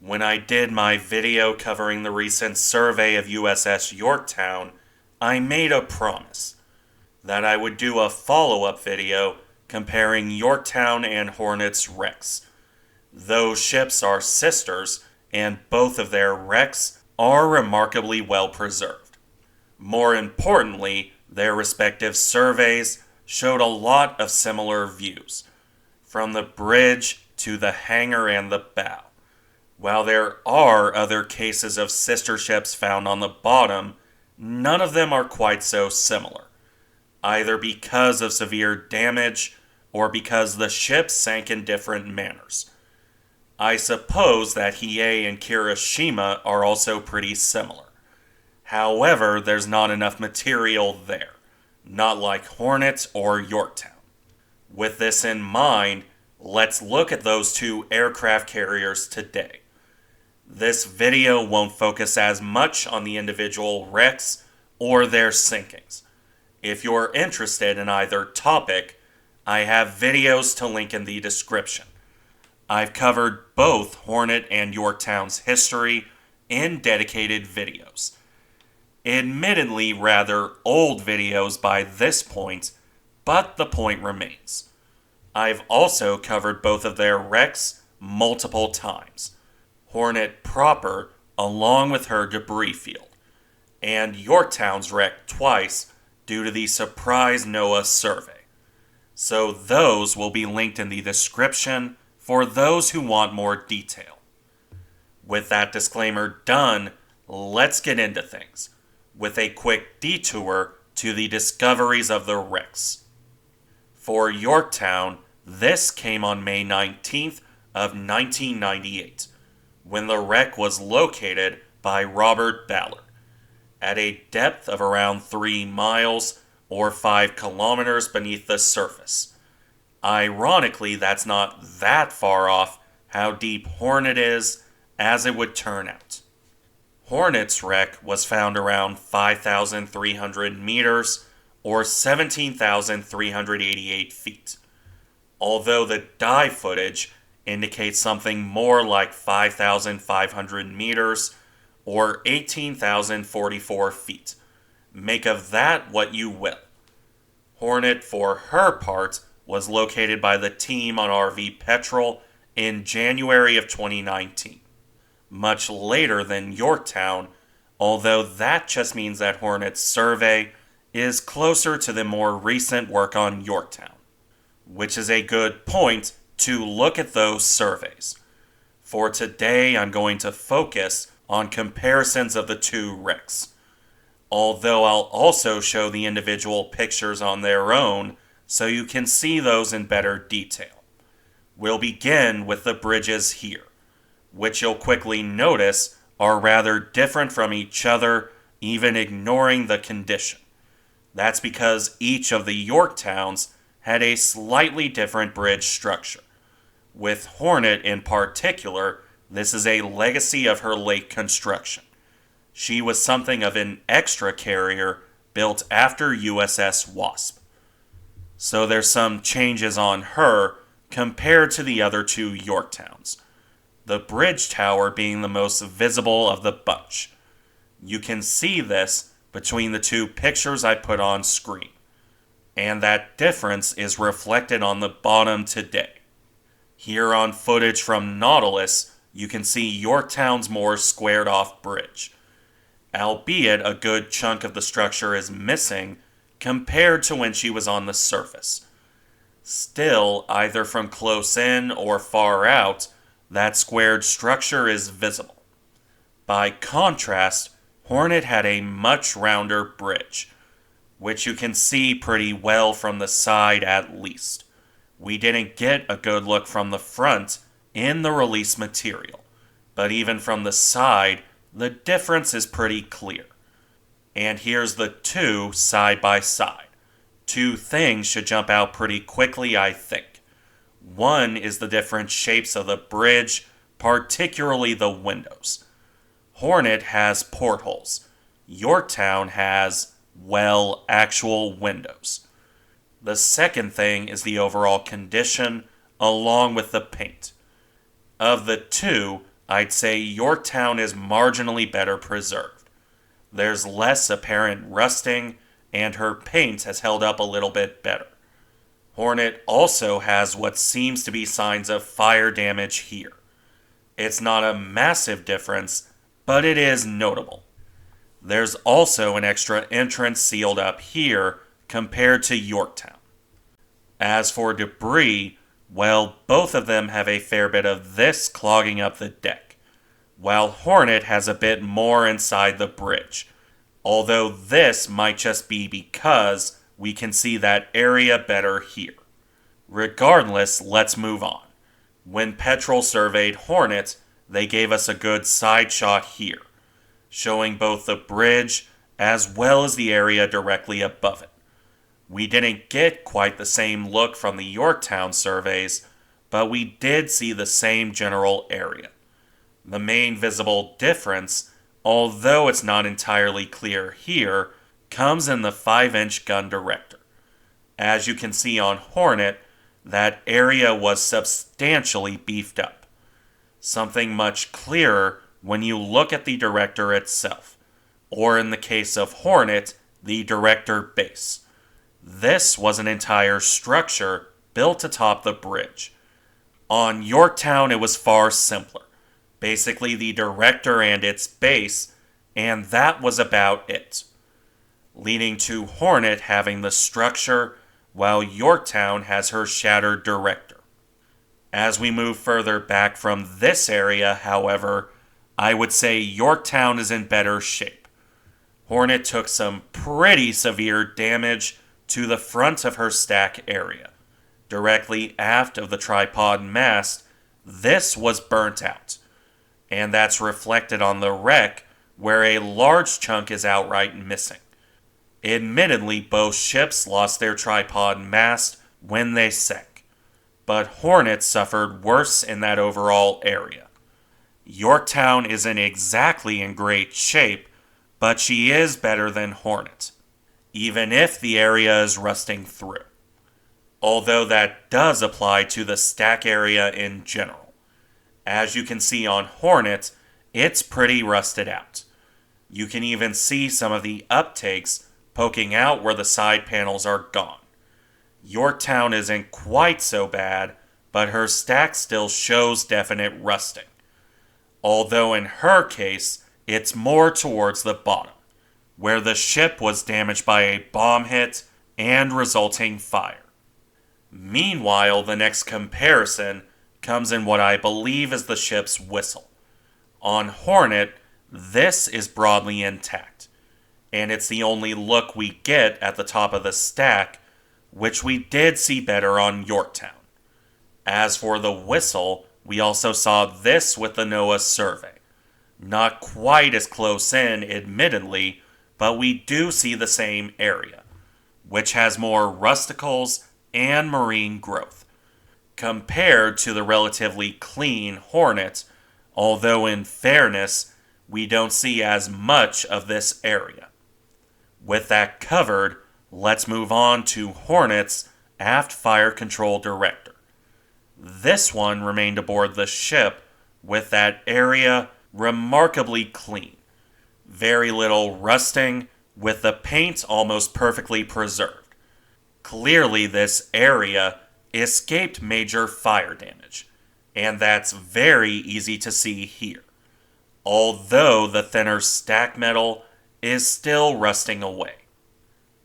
When I did my video covering the recent survey of USS Yorktown, I made a promise that I would do a follow-up video comparing Yorktown and Hornet's wrecks. Those ships are sisters, and both of their wrecks are remarkably well preserved. More importantly, their respective surveys showed a lot of similar views, from the bridge to the hangar and the bow. While there are other cases of sister ships found on the bottom, none of them are quite so similar, either because of severe damage or because the ships sank in different manners. I suppose that Hiei and Kirishima are also pretty similar. However, there's not enough material there, not like Hornet or Yorktown. With this in mind, let's look at those two aircraft carriers today. This video won't focus as much on the individual wrecks or their sinkings. If you're interested in either topic, I have videos to link in the description. I've covered both Hornet and Yorktown's history in dedicated videos. Admittedly rather old videos by this point, but the point remains. I've also covered both of their wrecks multiple times. Hornet proper, along with her debris field, and Yorktown's wreck twice due to the surprise NOAA survey. So those will be linked in the description for those who want more detail. With that disclaimer done, let's get into things, with a quick detour to the discoveries of the wrecks. For Yorktown, this came on May 19th of 1998, when the wreck was located by Robert Ballard, at a depth of around 3 miles or 5 kilometers beneath the surface. Ironically, that's not that far off how deep Hornet is, as it would turn out. Hornet's wreck was found around 5,300 meters, or 17,388 feet, although the dive footage indicates something more like 5,500 meters, or 18,044 feet. Make of that what you will. Hornet, for her part, was located by the team on RV Petrel in January of 2019. Much later than Yorktown, although that just means that Hornet's survey is closer to the more recent work on Yorktown, which is a good point to look at those surveys. For today, I'm going to focus on comparisons of the two wrecks, although I'll also show the individual pictures on their own so you can see those in better detail. We'll begin with the bridges here, which you'll quickly notice are rather different from each other, even ignoring the condition. That's because each of the Yorktowns had a slightly different bridge structure. With Hornet in particular, this is a legacy of her late construction. She was something of an extra carrier built after USS Wasp. So there's some changes on her compared to the other two Yorktowns, the bridge tower being the most visible of the bunch. You can see this between the two pictures I put on screen, and that difference is reflected on the bottom today. Here on footage from Nautilus, you can see Yorktown's more squared off bridge, albeit a good chunk of the structure is missing compared to when she was on the surface. Still, either from close in or far out, that squared structure is visible. By contrast, Hornet had a much rounder bridge, which you can see pretty well from the side at least. We didn't get a good look from the front in the release material, but even from the side, the difference is pretty clear. And here's the two side by side. Two things should jump out pretty quickly, I think. One is the different shapes of the bridge, particularly the windows. Hornet has portholes. Yorktown has, well, actual windows. The second thing is the overall condition, along with the paint. Of the two, I'd say Yorktown is marginally better preserved. There's less apparent rusting, and her paint has held up a little bit better. Hornet also has what seems to be signs of fire damage here. It's not a massive difference, but it is notable. There's also an extra entrance sealed up here compared to Yorktown. As for debris, well, both of them have a fair bit of this clogging up the deck, while Hornet has a bit more inside the bridge, although this might just be because we can see that area better here. Regardless, let's move on. When Petrel surveyed Hornet, they gave us a good side shot here, showing both the bridge as well as the area directly above it. We didn't get quite the same look from the Yorktown surveys, but we did see the same general area. The main visible difference, although it's not entirely clear here, comes in the 5-inch gun director. As you can see on Hornet, that area was substantially beefed up. Something much clearer when you look at the director itself, or in the case of Hornet, the director base. This was an entire structure built atop the bridge. On Yorktown, it was far simpler. Basically, the director and its base, and that was about it. Leading to Hornet having the structure, while Yorktown has her shattered director. As we move further back from this area, however, I would say Yorktown is in better shape. Hornet took some pretty severe damage to the front of her stack area. Directly aft of the tripod mast, this was burnt out, and that's reflected on the wreck where a large chunk is outright missing. Admittedly, both ships lost their tripod mast when they sank, but Hornet suffered worse in that overall area. Yorktown isn't exactly in great shape, but she is better than Hornet, even if the area is rusting through. Although that does apply to the stack area in general. As you can see on Hornet, it's pretty rusted out. You can even see some of the uptakes poking out where the side panels are gone. Yorktown isn't quite so bad, but her stack still shows definite rusting. Although in her case, it's more towards the bottom, where the ship was damaged by a bomb hit and resulting fire. Meanwhile, the next comparison comes in what I believe is the ship's whistle. On Hornet, this is broadly intact, and it's the only look we get at the top of the stack, which we did see better on Yorktown. As for the whistle, we also saw this with the NOAA survey. Not quite as close in, admittedly, but we do see the same area, which has more rusticles and marine growth, compared to the relatively clean Hornet, although in fairness, we don't see as much of this area. With that covered, let's move on to Hornet's aft fire control director. This one remained aboard the ship with that area remarkably clean. Very little rusting, with the paint almost perfectly preserved. Clearly this area escaped major fire damage, and that's very easy to see here. Although the thinner stack metal is still rusting away.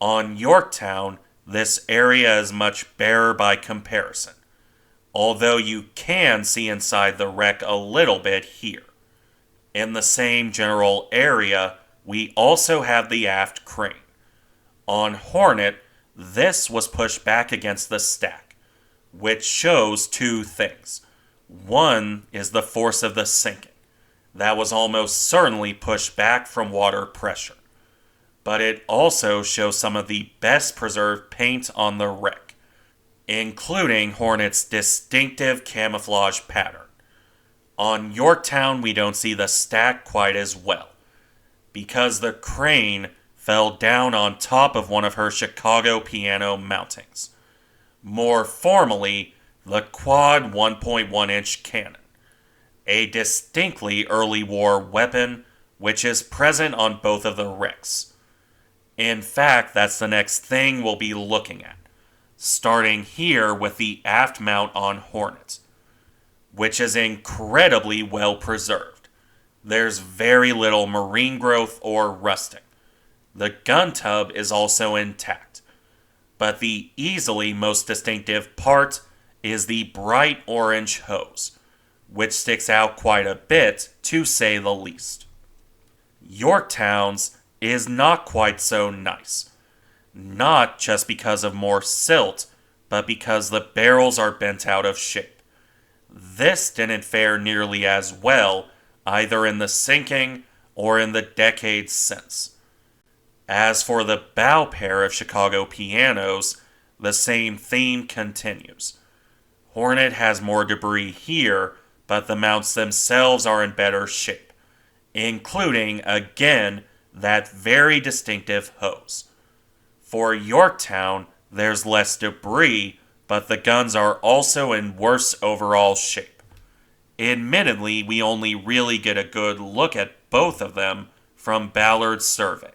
On Yorktown, this area is much barer by comparison, although you can see inside the wreck a little bit here. In the same general area, we also have the aft crane. On Hornet, this was pushed back against the stack, which shows two things. One is the force of the sinking. That was almost certainly pushed back from water pressure. But it also shows some of the best preserved paint on the wreck, including Hornet's distinctive camouflage pattern. On Yorktown, we don't see the stack quite as well, because the crane fell down on top of one of her Chicago piano mountings. More formally, the quad 1.1-inch cannon. a distinctly early war weapon which is present on both of the wrecks. In fact, that's the next thing we'll be looking at, starting here with the aft mount on Hornet, which is incredibly well preserved. There's very little marine growth or rusting. The gun tub is also intact, but the easily most distinctive part is the bright orange hose, which sticks out quite a bit to say the least. Yorktown's is not quite so nice, not just because of more silt, but because the barrels are bent out of shape. This didn't fare nearly as well either in the sinking or in the decades since. As for the bow pair of Chicago pianos, the same theme continues. Hornet has more debris here, but the mounts themselves are in better shape, including, again, that very distinctive hose. For Yorktown, there's less debris, but the guns are also in worse overall shape. Admittedly, we only really get a good look at both of them from Ballard's survey,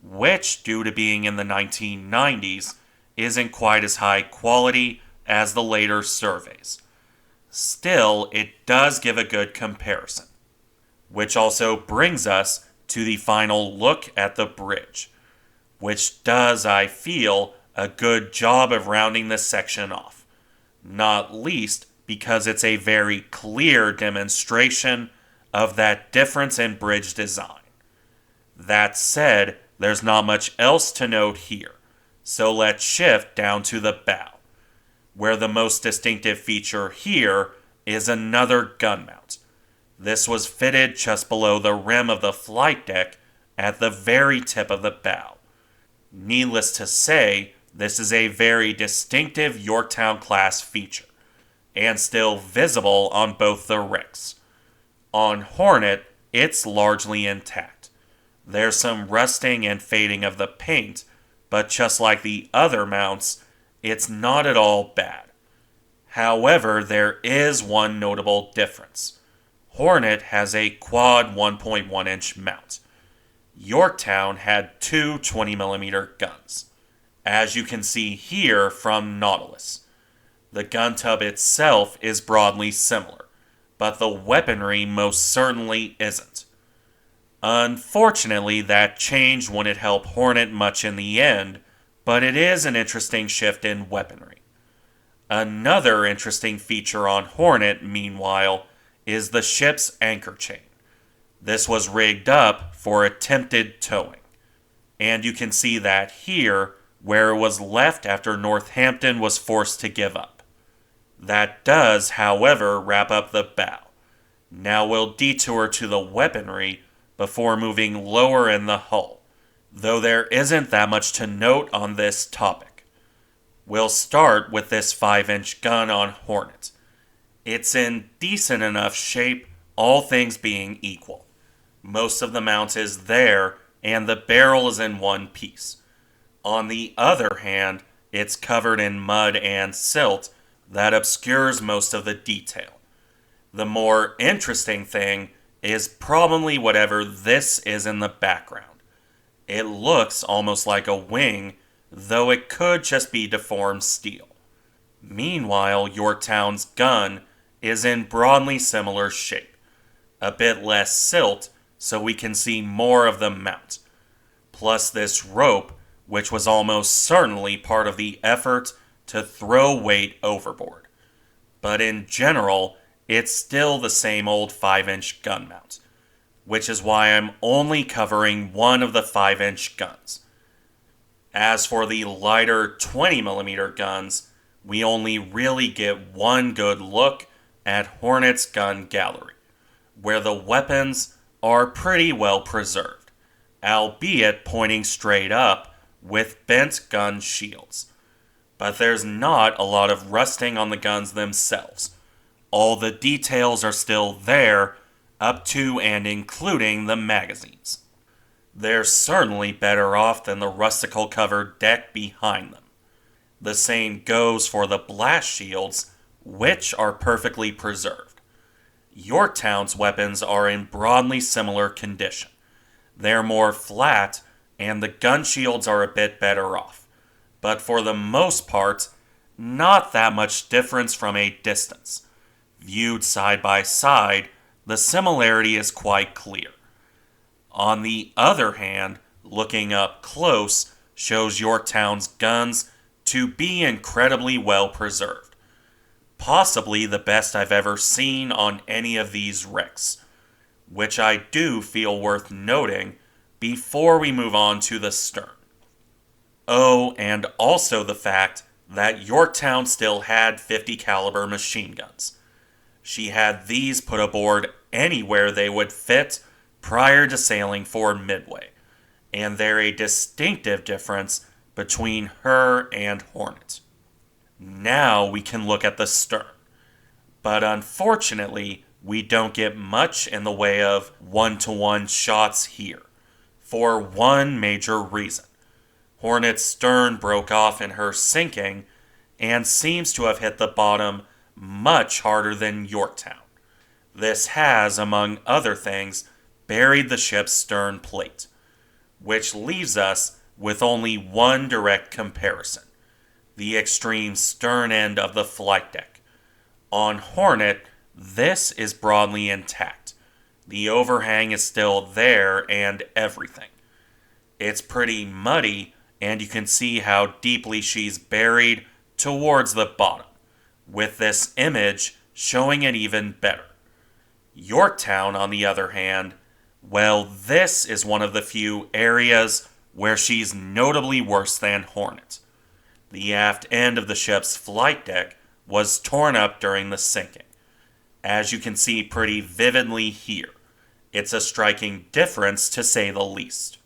which, due to being in the 1990s, isn't quite as high quality as the later surveys. Still, it does give a good comparison. Which also brings us to the final look at the bridge, which does, I feel, a good job of rounding this section off, not least because it's a very clear demonstration of that difference in bridge design. That said, there's not much else to note here, so let's shift down to the bow, where the most distinctive feature here is another gun mount. This was fitted just below the rim of the flight deck at the very tip of the bow. Needless to say, this is a very distinctive Yorktown class feature, and still visible on both the wrecks. On Hornet, it's largely intact. There's some rusting and fading of the paint, but just like the other mounts, it's not at all bad. However, there is one notable difference. Hornet has a quad 1.1 inch mount. Yorktown had two 20mm guns, as you can see here from Nautilus. The gun tub itself is broadly similar, but the weaponry most certainly isn't. Unfortunately, that change wouldn't help Hornet much in the end, but it is an interesting shift in weaponry. Another interesting feature on Hornet, meanwhile, is the ship's anchor chain. This was rigged up for attempted towing, and you can see that here, where it was left after Northampton was forced to give up. That does, however, wrap up the bow. Now we'll detour to the weaponry before moving lower in the hull, though there isn't that much to note on this topic. We'll start with this 5-inch gun on Hornet. It's in decent enough shape, all things being equal. Most of the mount is there, and the barrel is in one piece. On the other hand, it's covered in mud and silt that obscures most of the detail. The more interesting thing is probably whatever this is in the background. It looks almost like a wing, though it could just be deformed steel. Meanwhile, Yorktown's gun is in broadly similar shape, a bit less silt so we can see more of the mount, plus this rope, which was almost certainly part of the effort to throw weight overboard. But in general, it's still the same old 5-inch gun mount, which is why I'm only covering one of the 5-inch guns. As for the lighter 20mm guns, we only really get one good look at Hornet's gun gallery, where the weapons are pretty well preserved, albeit pointing straight up with bent gun shields. But there's not a lot of rusting on the guns themselves. All the details are still there, up to and including the magazines. They're certainly better off than the rusticle-covered deck behind them. The same goes for the blast shields, which are perfectly preserved. Yorktown's weapons are in broadly similar condition. They're more flat, and the gun shields are a bit better off. But for the most part, not that much difference from a distance. Viewed side by side, the similarity is quite clear. On the other hand, looking up close shows Yorktown's guns to be incredibly well preserved. Possibly the best I've ever seen on any of these wrecks, which I do feel worth noting before we move on to the stern. Oh, and also the fact that Yorktown still had 50 caliber machine guns. She had these put aboard anywhere they would fit prior to sailing for Midway, and they're a distinctive difference between her and Hornet. Now we can look at the stern, but unfortunately we don't get much in the way of one-to-one shots here, for one major reason. Hornet's stern broke off in her sinking and seems to have hit the bottom much harder than Yorktown. This has, among other things, buried the ship's stern plate, which leaves us with only one direct comparison: the extreme stern end of the flight deck. On Hornet, this is broadly intact. The overhang is still there and everything. It's pretty muddy, and you can see how deeply she's buried towards the bottom, with this image showing it even better. Yorktown, on the other hand, well, this is one of the few areas where she's notably worse than Hornet. The aft end of the ship's flight deck was torn up during the sinking, as you can see pretty vividly here. It's a striking difference, to say the least.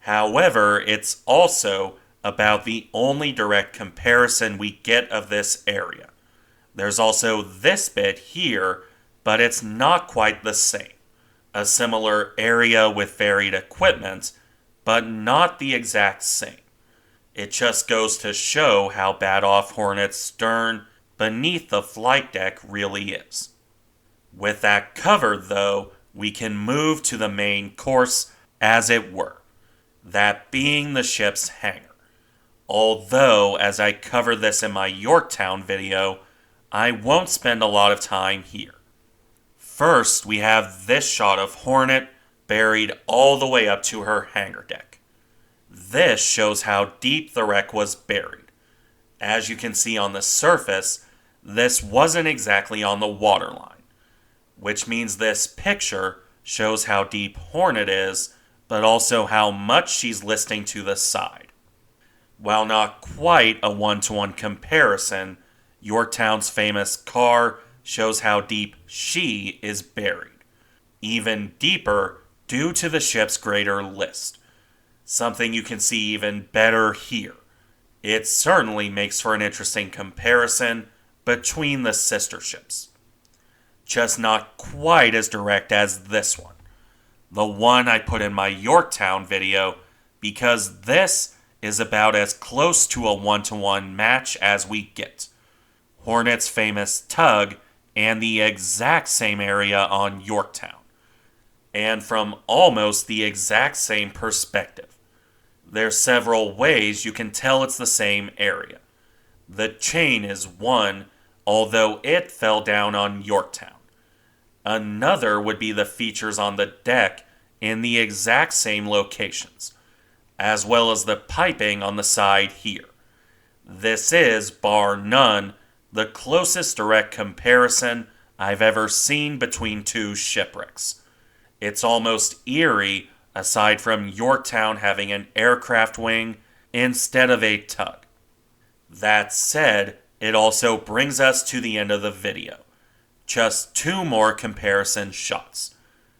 However, it's also about the only direct comparison we get of this area. There's also this bit here, but it's not quite the same. A similar area with varied equipment, but not the exact same. It just goes to show how bad off Hornet's stern beneath the flight deck really is. With that covered, though, we can move to the main course, as it were, that being the ship's hangar. Although, as I covered this in my Yorktown video, I won't spend a lot of time here. First, we have this shot of Hornet buried all the way up to her hangar deck. This shows how deep the wreck was buried. As you can see on the surface, this wasn't exactly on the waterline, which means this picture shows how deep Hornet is, but also how much she's listing to the side. While not quite a one-to-one comparison, Yorktown's famous car shows how deep she is buried. Even deeper due to the ship's greater list. Something you can see even better here. It certainly makes for an interesting comparison between the sister ships. Just not quite as direct as this one. The one I put in my Yorktown video, because this is about as close to a one-to-one match as we get. Hornet's famous tug and the exact same area on Yorktown, and from almost the exact same perspective. There's several ways you can tell it's the same area. The chain is one, although it fell down on Yorktown. Another would be the features on the deck in the exact same locations, as well as the piping on the side here. This is, bar none, the closest direct comparison I've ever seen between two shipwrecks. It's almost eerie, aside from Yorktown having an aircraft wing instead of a tug. That said, it also brings us to the end of the video. Just two more comparison shots.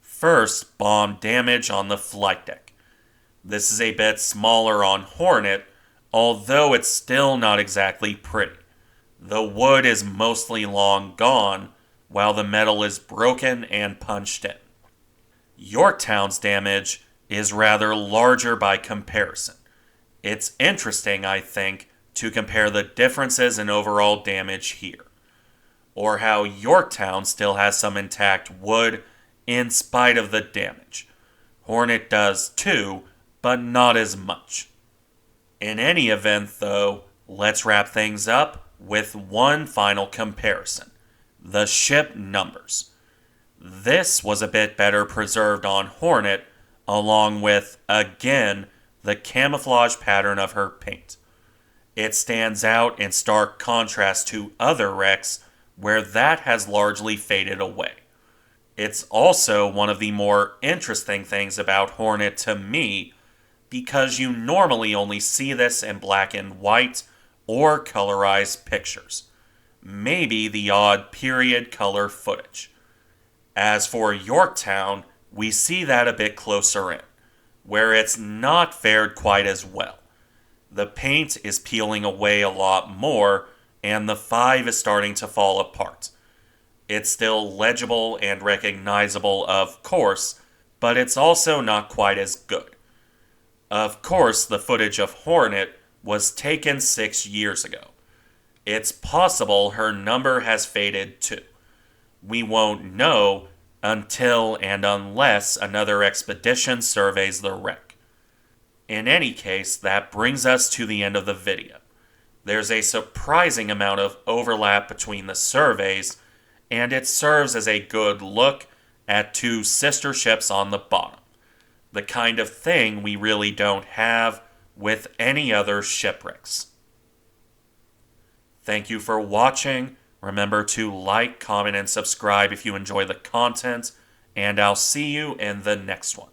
First, bomb damage on the flight deck. This is a bit smaller on Hornet, although it's still not exactly pretty. The wood is mostly long gone, while the metal is broken and punched in. Yorktown's damage is rather larger by comparison. It's interesting, I think, to compare the differences in overall damage here. or how Yorktown still has some intact wood in spite of the damage. Hornet does too, but not as much. In any event, though, let's wrap things up with one final comparison: the ship numbers. This was a bit better preserved on Hornet, along with, again, the camouflage pattern of her paint. It stands out in stark contrast to other wrecks, where that has largely faded away. It's also one of the more interesting things about Hornet to me, because you normally only see this in black and white or colorized pictures. Maybe the odd period color footage. As for Yorktown, we see that a bit closer in, where it's not fared quite as well. The paint is peeling away a lot more, and the 5 is starting to fall apart. It's still legible and recognizable, of course, but it's also not quite as good. Of course, the footage of Hornet was taken 6 years ago. It's possible her number has faded too. We won't know until and unless another expedition surveys the wreck. In any case, that brings us to the end of the video. There's a surprising amount of overlap between the surveys, and it serves as a good look at 2 sister ships on the bottom. The kind of thing we really don't have with any other shipwrecks. Thank you for watching. Remember to like, comment, and subscribe if you enjoy the content, and I'll see you in the next one.